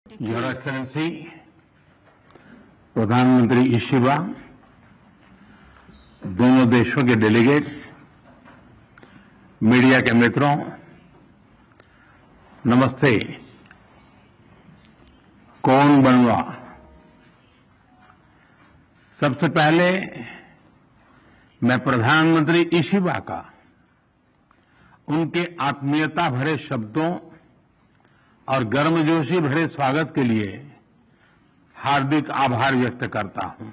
Your Excellency, प्रधानमंत्री Ishiba, दोनों देशों के डेलीगेट्स, मीडिया के मित्रों, नमस्ते। कौन बनवा? सबसे पहले मैं प्रधानमंत्री इशिबा का उनके आत्मीयता भरे शब्दों और गर्मजोशी भरे स्वागत के लिए हार्दिक आभार व्यक्त करता हूं।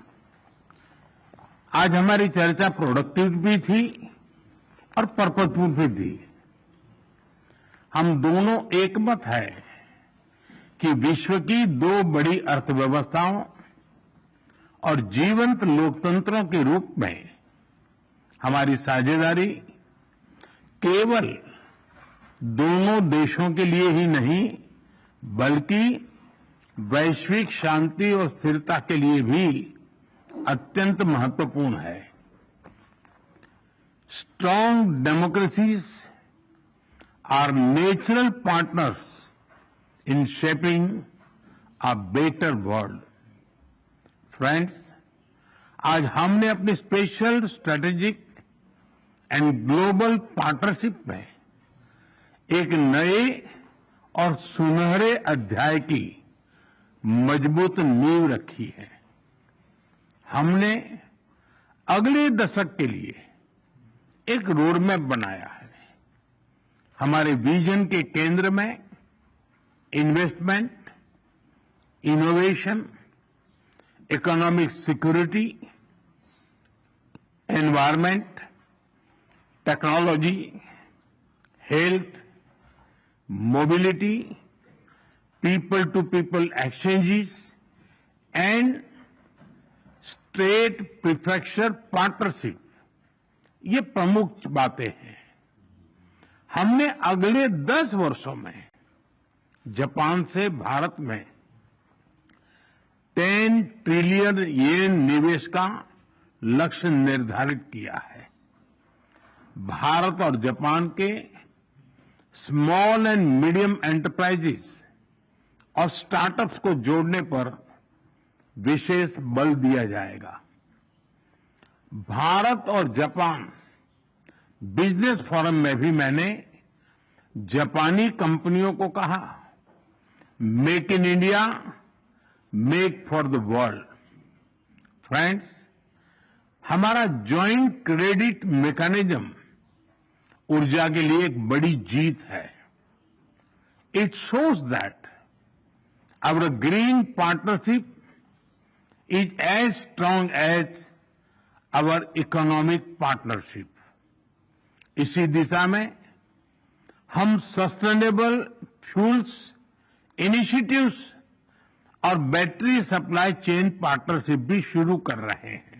आज हमारी चर्चा प्रोडक्टिव भी थी और पर्पजफुल भी थी। हम दोनों एकमत है कि विश्व की दो बड़ी अर्थव्यवस्थाओं और जीवंत लोकतंत्रों के रूप में हमारी साझेदारी केवल दोनों देशों के लिए ही नहीं बल्कि वैश्विक शांति और स्थिरता के लिए भी अत्यंत महत्वपूर्ण है। Strong democracies are natural partners in shaping a better world. Friends, आज हमने अपनी special strategic and global partnership में एक नए और सुनहरे अध्याय की मजबूत नींव रखी है। हमने अगले दशक के लिए एक रोड मैप बनाया है। हमारे विजन के केंद्र में investment, innovation, economic security, environment, technology, health, mobility, people-to-people exchanges and state prefecture partnership, ये प्रमुख बातें हैं। हमने अगले 10 वर्षों में जापान से भारत में 10 ट्रिलियन येन निवेश का लक्ष्य निर्धारित किया है। भारत और जापान के स्मॉल एंड मीडियम एंटरप्राइजेस और स्टार्टअप्स को जोड़ने पर विशेष बल दिया जाएगा। भारत और जापान बिजनेस फोरम में भी मैंने जापानी कंपनियों को कहा, make in India, make for the world. Friends, हमारा ज्वाइंट क्रेडिट मैकेनिज्म ऊर्जा के लिए एक बड़ी जीत है। It shows that our green partnership is as strong as our economic partnership. इसी दिशा में हम सस्टेनेबल फ्यूल्स इनिशिएटिव्स और बैटरी सप्लाई चेन पार्टनरशिप भी शुरू कर रहे हैं।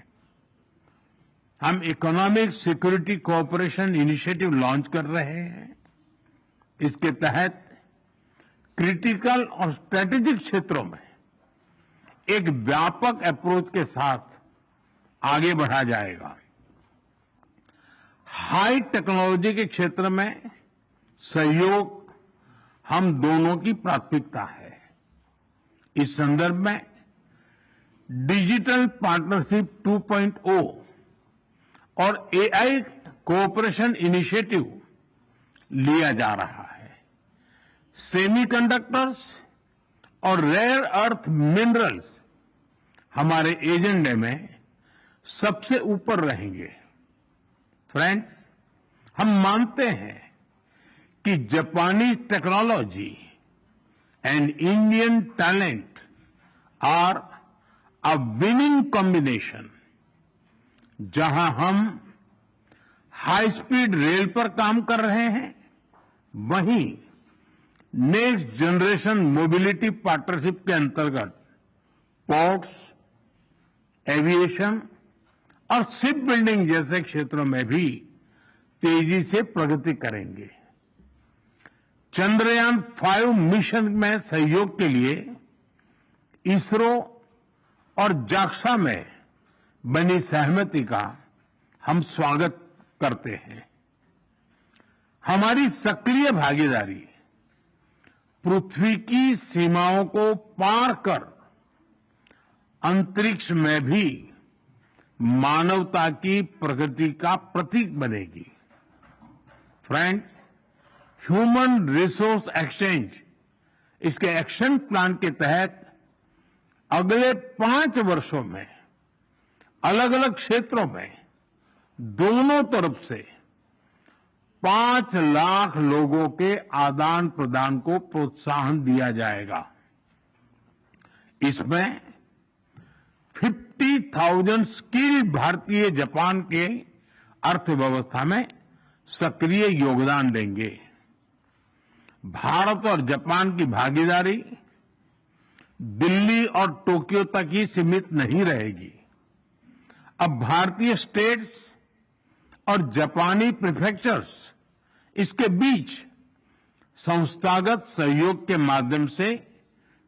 हम economic security cooperation initiative launch कर रहे हैं। इसके तहत क्रिटिकल और स्ट्रेटेजिक क्षेत्रों में एक व्यापक अप्रोच के साथ आगे बढ़ा जाएगा। हाई टेक्नोलॉजी के क्षेत्र में सहयोग हम दोनों की प्राथमिकता है। इस संदर्भ में डिजिटल पार्टनरशिप 2.0 और एआई कोऑपरेशन इनिशिएटिव लिया जा रहा है। सेमीकंडक्टर्स और रेयर अर्थ मिनरल्स हमारे एजेंडे में सबसे ऊपर रहेंगे। फ्रेंड्स, हम मानते हैं कि जापानी technology and Indian talent are a winning combination. जहां हम हाई स्पीड रेल पर काम कर रहे हैं, वहीं नेक्स्ट जनरेशन मोबिलिटी पार्टनरशिप के अंतर्गत पोर्ट्स, एविएशन और शिप बिल्डिंग जैसे क्षेत्रों में भी तेजी से प्रगति करेंगे। चंद्रयान 5 मिशन में सहयोग के लिए इसरो और जाक्सा में बनी सहमति का हम स्वागत करते हैं। हमारी सक्रिय भागीदारी पृथ्वी की सीमाओं को पार कर अंतरिक्ष में भी मानवता की प्रगति का प्रतीक बनेगी। फ्रेंड्स, ह्यूमन रिसोर्स एक्सचेंज, इसके एक्शन प्लान के तहत अगले 5 वर्षों में अलग अलग क्षेत्रों में दोनों तरफ से 5 लाख लोगों के आदान प्रदान को प्रोत्साहन दिया जाएगा। इसमें 50,000 स्किल्ड भारतीय जापान के अर्थव्यवस्था में सक्रिय योगदान देंगे। भारत और जापान की भागीदारी दिल्ली और टोक्यो तक ही सीमित नहीं रहेगी। अब भारतीय स्टेट्स और जापानी प्रीफेक्चर्स, इसके बीच संस्थागत सहयोग के माध्यम से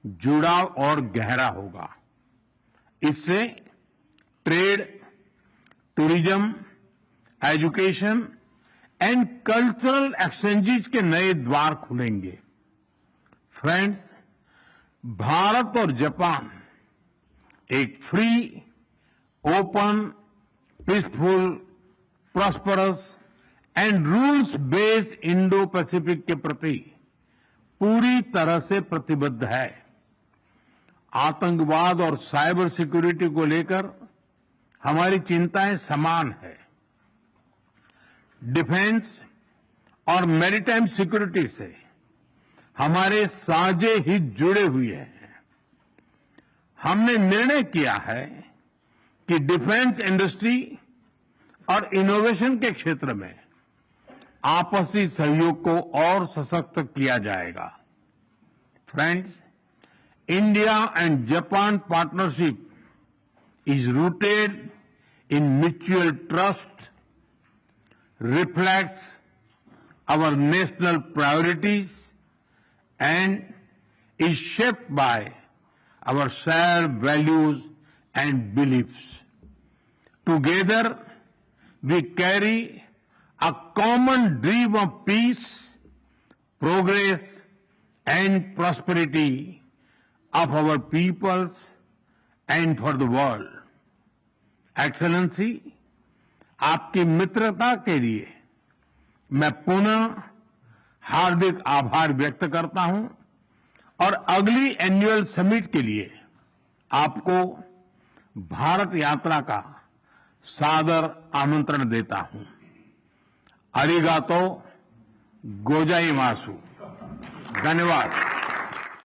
जुड़ाव और गहरा होगा। इससे trade, tourism, education and cultural exchanges के नए द्वार खुलेंगे। फ्रेंड्स, भारत और जापान एक free, open, peaceful, prosperous and rules based Indo Pacific के प्रति पूरी तरह से प्रतिबद्ध है। आतंकवाद और साइबर सिक्योरिटी को लेकर हमारी चिंताएं समान है। डिफेंस और मैरीटाइम सिक्योरिटी से हमारे साझे हित जुड़े हुए हैं। हमने निर्णय किया है कि डिफेंस इंडस्ट्री और इनोवेशन के क्षेत्र में आपसी सहयोग को और सशक्त किया जाएगा। Friends, India and Japan partnership is rooted in mutual trust, reflects our national priorities, and is shaped by our shared values and beliefs. Together, we carry a common dream of peace, progress, and prosperity of our peoples and for the world. Excellency, आपकी मित्रता के लिए मैं पुनः हार्दिक आभार व्यक्त करता हूं और अगली एनुअल समिट के लिए आपको भारत यात्रा का सादर आमंत्रण देता हूं। अरिगातो गोजाइमासु। धन्यवाद।